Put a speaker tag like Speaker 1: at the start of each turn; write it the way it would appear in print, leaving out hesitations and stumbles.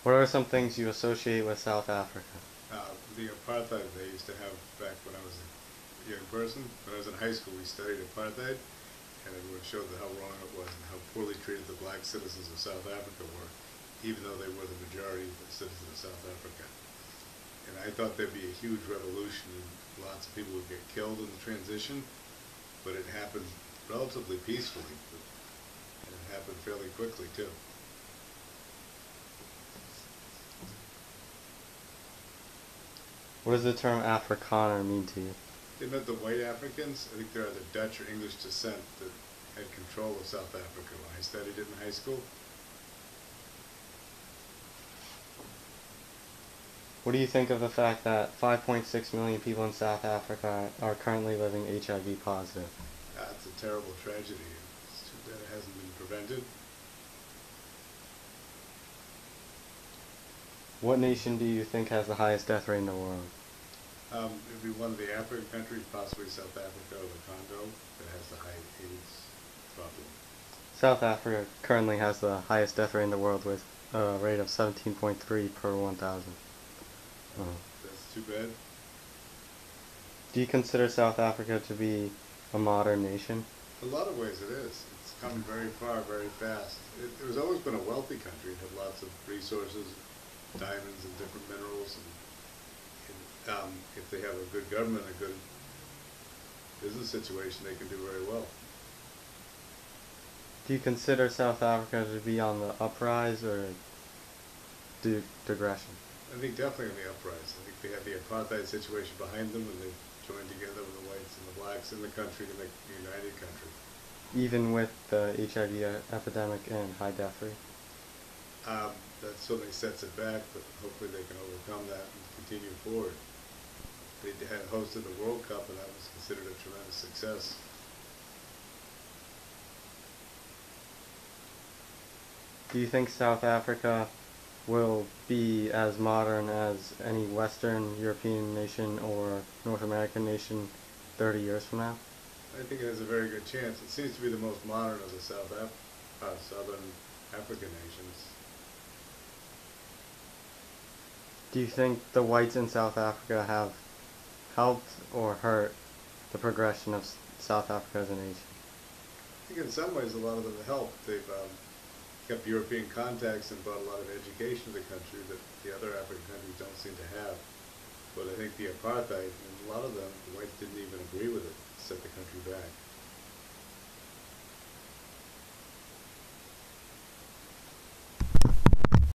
Speaker 1: What are some things you associate with South Africa?
Speaker 2: The apartheid they used to have back when I was a young person. When I was in high school, we studied apartheid, and everyone showed how wrong it was and how poorly treated the black citizens of South Africa were, even though they were the majority of the citizens of South Africa. And I thought there'd be a huge revolution and lots of people would get killed in the transition, but it happened relatively peacefully, and it happened fairly quickly too.
Speaker 1: What does the term Afrikaner mean to you?
Speaker 2: They meant the white Africans. I think they're either Dutch or English descent that had control of South Africa when I studied it in high school.
Speaker 1: What do you think of the fact that 5.6 million people in South Africa are currently living HIV positive?
Speaker 2: It's a terrible tragedy. It's too bad it hasn't been prevented.
Speaker 1: What nation do you think has the highest death rate in the world?
Speaker 2: It'd be one of the African countries, possibly South Africa or the Congo, that has the high AIDS problem.
Speaker 1: South Africa currently has the highest death rate in the world with a rate of 17.3 per 1,000.
Speaker 2: That's too bad.
Speaker 1: Do you consider South Africa to be a modern nation?
Speaker 2: In a lot of ways it is. It's come very far, very fast. It has always been a wealthy country. It had lots of resources, diamonds and different minerals. And if they have a good government, a good business situation, they can do very well.
Speaker 1: Do you consider South Africa to be on the uprise or digression?
Speaker 2: I think definitely on the uprise. I think they have the apartheid situation behind them, and they've joined together with the whites and the blacks in the country to make a united country.
Speaker 1: Even with the HIV epidemic and high death rate?
Speaker 2: That certainly sets it back, but hopefully they can overcome that and continue forward. They had hosted the World Cup, and that was considered a tremendous success.
Speaker 1: Do you think South Africa will be as modern as any Western European nation or North American nation 30 years from now?
Speaker 2: I think it has a very good chance. It seems to be the most modern of the Southern African nations.
Speaker 1: Do you think the whites in South Africa have helped or hurt the progression of South Africa as a nation?
Speaker 2: I think in some ways a lot of them have helped. They've kept European contacts and brought a lot of education to the country that the other African countries don't seem to have. But I think the apartheid, and a lot of them, the whites didn't even agree with it, set the country back.